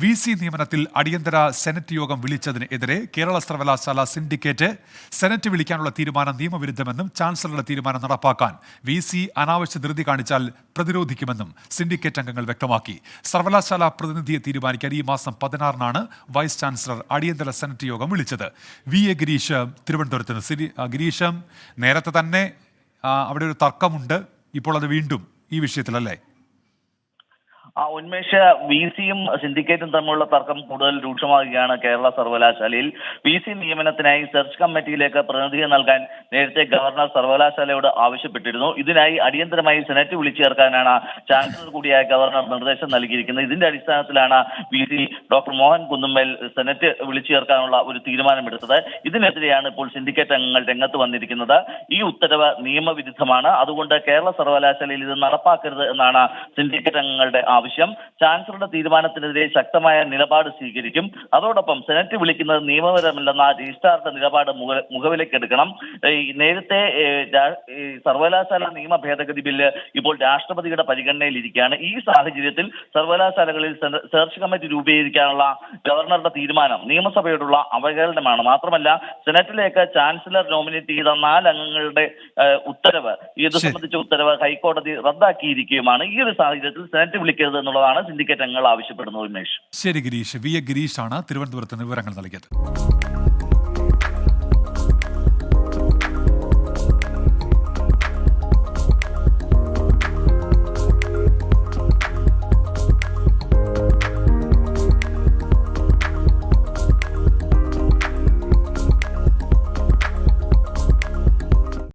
VC നിയമനത്തിൽ അടിയന്തര senate യോഗം വിളിച്ചതിന് എതിരെ കേരള സർവകലാശാല സിൻഡിക്കേറ്റ് സെനറ്റ് വിളിക്കാനുള്ള തീരുമാനം നിയമവിരുദ്ധമെന്നും ചാൻസലറുടെ തീരുമാനം നടപ്പാക്കാൻ VC അനാവശ്യ ധൃതി കാണിച്ചാൽ പ്രതിരോധിക്കുമെന്നും സിൻഡിക്കേറ്റ് അംഗങ്ങൾ വ്യക്തമാക്കി. സർവകലാശാല പ്രതിനിധിയെ തീരുമാനിക്കാൻ ഈ മാസം 16-നാണ് വൈസ് ചാൻസലർ അടിയന്തര സെനറ്റ് യോഗം വിളിച്ചത്. VA ഗിരീഷ് തിരുവനന്തപുരത്ത് നിന്ന്. ഗിരീഷ്, നേരത്തെ തന്നെ അവിടെ ഒരു തർക്കമുണ്ട്, ഇപ്പോൾ അത് വീണ്ടും ഈ വിഷയത്തിലല്ലേ? ഉന്മേഷ, VCയും സിൻഡിക്കേറ്റും തമ്മിലുള്ള തർക്കം കൂടുതൽ രൂക്ഷമാകുകയാണ് കേരള സർവകലാശാലയിൽ. VC നിയമനത്തിനായി സെർച്ച് കമ്മിറ്റിയിലേക്ക് പ്രതിനിധിയെ നൽകാൻ നേരത്തെ ഗവർണർ സർവകലാശാലയോട് ആവശ്യപ്പെട്ടിരുന്നു. ഇതിനായി അടിയന്തരമായി സെനറ്റ് വിളിച്ചു ചേർക്കാനാണ് ചാൻസലർ കൂടിയായ ഗവർണർ നിർദ്ദേശം നൽകിയിരിക്കുന്നത്. ഇതിന്റെ അടിസ്ഥാനത്തിലാണ് VC doctor Mohan Kunnummal senate വിളിച്ചു ചേർക്കാനുള്ള ഒരു തീരുമാനമെടുത്തത്. ഇതിനെതിരെയാണ് ഇപ്പോൾ സിൻഡിക്കേറ്റ് അംഗങ്ങൾ രംഗത്ത് വന്നിരിക്കുന്നത്. ഈ ഉത്തരവ് നിയമവിരുദ്ധമാണ്, അതുകൊണ്ട് കേരള സർവകലാശാലയിൽ ഇത് നടപ്പാക്കരുത് എന്നാണ് സിൻഡിക്കേറ്റ് അംഗങ്ങളുടെ ആവശ്യം. ചാൻസലറുടെ തീരുമാനത്തിനെതിരെ ശക്തമായ നിലപാട് സ്വീകരിക്കും. അതോടൊപ്പം സെനറ്റ് വിളിക്കുന്നത് നിയമപരമല്ലെന്ന രജിസ്ട്രാറുടെ നിലപാട് മുഖവിലക്കെടുക്കണം. നേരത്തെ സർവകലാശാല നിയമ ഭേദഗതി ബില്ല് ഇപ്പോൾ രാഷ്ട്രപതിയുടെ പരിഗണനയിലിരിക്കുകയാണ്. ഈ സാഹചര്യത്തിൽ സർവകലാശാലകളിൽ സെർച്ച് കമ്മിറ്റി രൂപീകരിക്കാനുള്ള ഗവർണറുടെ തീരുമാനം നിയമസഭയോടുള്ള അവഹേളനമാണ്. മാത്രമല്ല, സെനറ്റിലേക്ക് ചാൻസലർ നോമിനേറ്റ് ചെയ്ത 4 അംഗങ്ങളുടെ ഉത്തരവ്, ഇത് സംബന്ധിച്ച ഉത്തരവ് ഹൈക്കോടതി റദ്ദാക്കിയിരിക്കുകയുമാണ്. ഈ ഒരു സാഹചര്യത്തിൽ സെനറ്റ് വിളിക്കരുത് എന്നുള്ളതാണ് സിൻഡിക്കേറ്റ് അംഗങ്ങൾ ആവശ്യപ്പെടുന്നത്. ഉന്മേഷ്. ശരി ഗിരീഷ്. VA ഗിരീഷാണ് തിരുവനന്തപുരത്ത് വിവരങ്ങൾ നൽകിയത്.